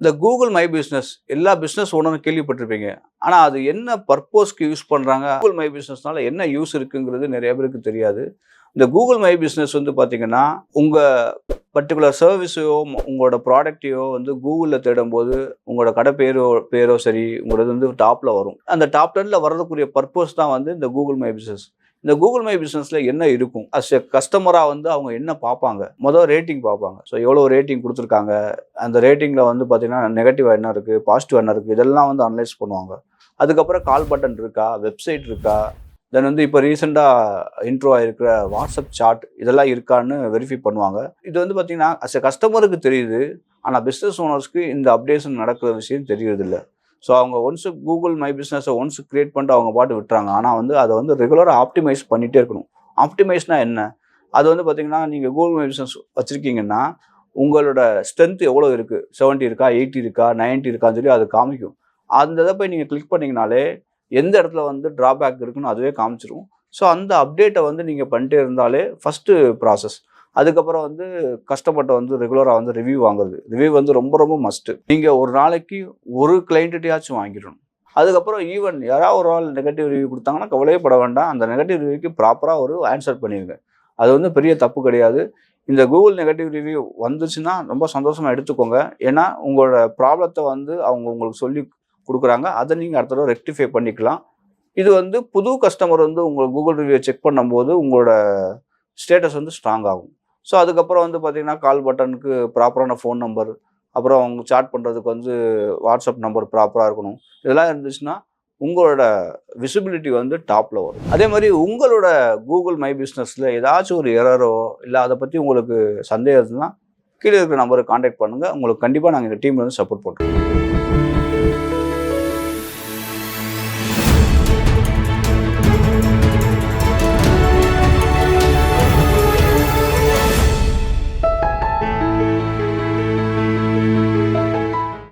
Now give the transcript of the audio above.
இந்த Google my business எல்லா business ஓனரும் கேள்விப்பட்டிருப்பீங்க. ஆனா அது என்ன பர்ப்போஸ்க்கு யூஸ் பண்றாங்க? கூகுள் மை பிசினஸ்னால என்ன யூஸ் இருக்குங்கிறது நெறைய பேருக்கு தெரியாது. இந்த கூகுள் மை பிசினஸ் வந்து பார்த்தீங்கன்னா, உங்க பர்ட்டிகுலர் சர்விஸையோ, உங்களோட ப்ராடக்ட்டையோ வந்து கூகுள்ல தேடும்போது, உங்களோட கடை பேரோ சரி, உங்களது வந்து டாப்ல வரும். அந்த டாப் 10ல வரதுக்குரிய பர்ப்போஸ் தான் வந்து இந்த கூகுள் மை பிசினஸ். இந்த கூகுள் மை பிசினஸ்ல என்ன இருக்கும்? அஸ் எ கஸ்டமரா வந்து அவங்க என்ன பார்ப்பாங்க? ரேட்டிங் பார்ப்பாங்க. ஸோ எவ்வளோ ரேட்டிங் குடுத்துருக்காங்க? அந்த ரேட்டிங்ல வந்து பார்த்தீங்கன்னா, நெகட்டிவ் என்ன இருக்கு? பாசிட்டிவ் என்ன இருக்கு? இதெல்லாம் வந்து அனலைஸ் பண்ணுவாங்க. அதுக்கப்புறம் கால் பட்டன் இருக்கா? வெப்சைட் இருக்கா? தென் வந்து இப்போ ரீசெண்டா இன்ட்ரோ ஆயிருக்கிற வாட்ஸ்அப் சாட் இதெல்லாம் இருக்கான்னு வெரிஃபை பண்ணுவாங்க. இது வந்து பார்த்தீங்கன்னா, அஸ் எ கஸ்டமருக்கு தெரியுது. ஆனா பிசினஸ் ஓனர்ஸ்க்கு இந்த அப்டேஷன் நடக்கிற விஷயம் தெரியறதில்ல. ஸோ அவங்க once Google my business once create பண்ணிட்டு அவங்க பாட்டு விட்டுறாங்க. ஆனா வந்து அத வந்து ரெகுலரா ஆப்டிமைஸ் பண்ணிட்டே இருக்கணும். ஆப்டிமைஸ்னா என்ன? அது வந்து பார்த்தீங்கன்னா, நீங்க கூகுள் மை பிசினஸ் வச்சிருக்கீங்கன்னா, உங்களோட ஸ்ட்ரென்த் எவ்வளோ இருக்கு? 70 இருக்கா? 80 இருக்கா? 90 இருக்கான்னு சொல்லி அது காமிக்கும். அந்த இத போய் நீங்க கிளிக் பண்ணீங்கனாலே, எந்த இடத்துல வந்து டிராபேக் இருக்குன்னு அதுவே காமிச்சிரும். ஸோ அந்த அப்டேட்ட வந்து நீங்க பண்ணிட்டே இருந்தாலே ஃபர்ஸ்ட்டு ப்ராசஸ். அதுக்கப்புறம் வந்து கஸ்டமர்ட்ட வந்து ரெகுலரா வந்து ரிவ்யூ வாங்குறது. ரிவ்யூ வந்து ரொம்ப ரொம்ப மஸ்ட்டு. நீங்க ஒரு நாளைக்கு ஒரு கிளையண்ட்டுட்டயாச்சும் வாங்கிடணும். அதுக்கப்புறம் ஈவன் யாராவது ஒரு ஆள் நெகட்டிவ் ரிவ்யூ குடுத்தாங்கன்னா கவலையே பட வேண்டாம். அந்த நெகட்டிவ் ரிவ்யூக்கு ப்ராப்பரா ஒரு ஆன்ஸர் பண்ணிருங்க. அது வந்து பெரிய தப்பு கிடையாது. இந்த கூகுள் நெகட்டிவ் ரிவ்யூ வந்துச்சுன்னா ரொம்ப சந்தோஷமா எடுத்துக்கோங்க. ஏன்னா, உங்களோட ப்ராப்ளத்த வந்து அவங்க உங்களுக்கு சொல்லி குடுக்குறாங்க. அத நீங்க அடுத்த தடவ ரெக்டிஃபை பண்ணிக்கலாம். இது வந்து புது கஸ்டமர் வந்து உங்க கூகுள் ரிவ்யூ செக் பண்ணும்போது உங்களோட ஸ்டேட்டஸ் வந்து ஸ்ட்ராங் ஆகும். ஸோ அதுக்கப்புறம் வந்து பார்த்தீங்கன்னா, கால் பட்டனுக்கு ப்ராப்பரான ஃபோன் நம்பர், அப்புறம் அவங்க சாட் பண்றதுக்கு வந்து வாட்ஸ்அப் நம்பர் ப்ராப்பரா இருக்கணும். இதெல்லாம் இருந்துச்சுன்னா, உங்களோட விசிபிலிட்டி வந்து டாப்ல வரும். அதே மாரி உங்களோட கூகுள் மை பிசினஸ்ல ஏதாச்சும் ஒரு எரரோ, இல்ல அத பத்தி உங்களுக்கு சந்தேகம் இருந்ததுன்னா, கீழ இருக்கிற நம்பருக்கு கான்டாக்ட் பண்ணுங்க. உங்களுக்கு கண்டிப்பா நாங்க எங்க டீம்ல இருந்து சப்போர்ட் பண்றோம்.